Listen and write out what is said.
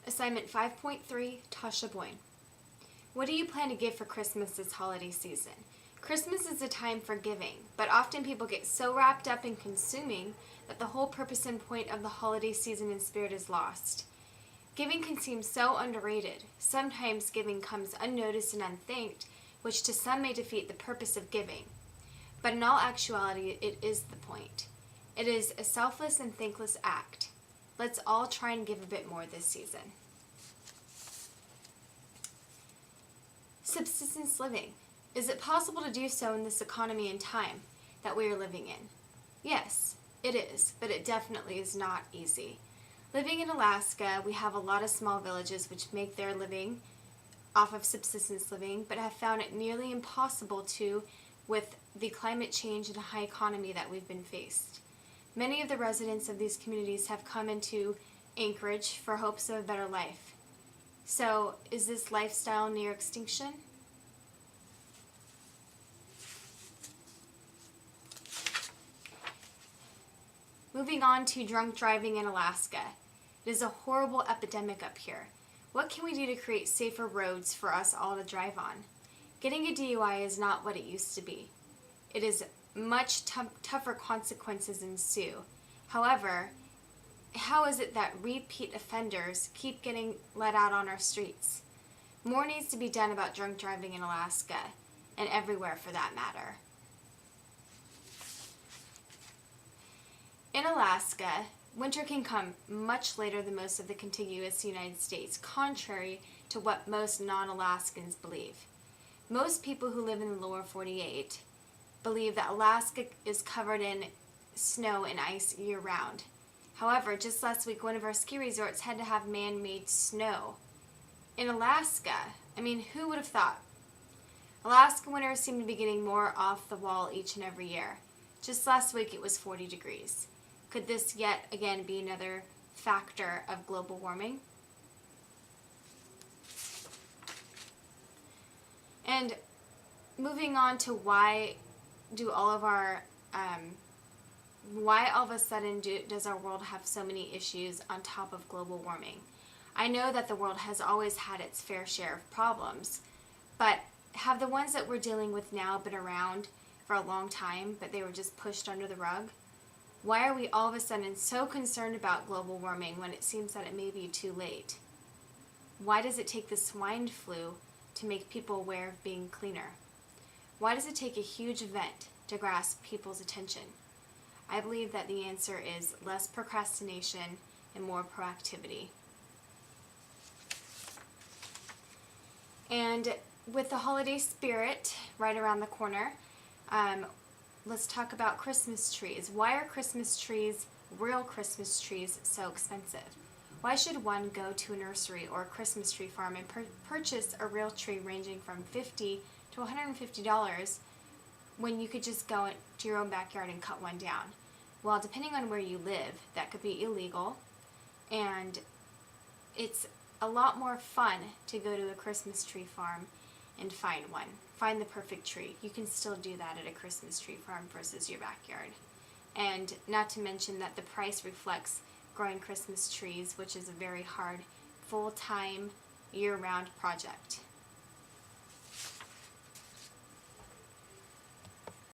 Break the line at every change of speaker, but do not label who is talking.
Assignment 5.3, Tasha Boyne. What do you plan to give for Christmas this holiday season? Christmas is a time for giving, but often people get so wrapped up in consuming that the whole purpose and point of the holiday season and spirit is lost. Giving can seem so underrated. Sometimes giving comes unnoticed and unthanked, which to some may defeat the purpose of giving. But in all actuality, it is the point. It is a selfless and thankless act. Let's all try and give a bit more this season. Subsistence living. Is it possible to do so in this economy and time that we are living in? Yes, it is, but it definitely is not easy. Living in Alaska, we have a lot of small villages which make their living off of subsistence living, but have found it nearly impossible to with the climate change and high economy that we've been faced. Many of the residents of these communities have come into Anchorage for hopes of a better life. So, is this lifestyle near extinction? Moving on to drunk driving in Alaska. It is a horrible epidemic up here. What can we do to create safer roads for us all to drive on? Getting a DUI is not what it used to be. It is much tougher consequences ensue. However, how is it that repeat offenders keep getting let out on our streets? More needs to be done about drunk driving in Alaska, and everywhere for that matter. In Alaska, winter can come much later than most of the contiguous United States, contrary to what most non-Alaskans believe. Most people who live in the lower 48 believe that Alaska is covered in snow and ice year-round. However, just last week, one of our ski resorts had to have man-made snow. In Alaska, who would have thought? Alaska winters seem to be getting more off the wall each and every year. Just last week, it was 40 degrees. Could this yet again be another factor of global warming? And moving on to why all of a sudden does our world have so many issues on top of global warming? I know that the world has always had its fair share of problems, but have the ones that we're dealing with now been around for a long time, but they were just pushed under the rug? Why are we all of a sudden so concerned about global warming when it seems that it may be too late? Why does it take the swine flu to make people aware of being cleaner? Why does it take a huge event to grasp people's attention? I believe that the answer is less procrastination and more proactivity. And with the holiday spirit right around the corner, let's talk about Christmas trees. Why are Christmas trees, real Christmas trees, so expensive? Why should one go to a nursery or a Christmas tree farm and purchase a real tree ranging from $50 to $150 when you could just go to your own backyard and cut one down? Well, depending on where you live, that could be illegal, and it's a lot more fun to go to a Christmas tree farm and find one. Find the perfect tree. You can still do that at a Christmas tree farm versus your backyard. And not to mention that the price reflects growing Christmas trees, which is a very hard, full-time, year-round project.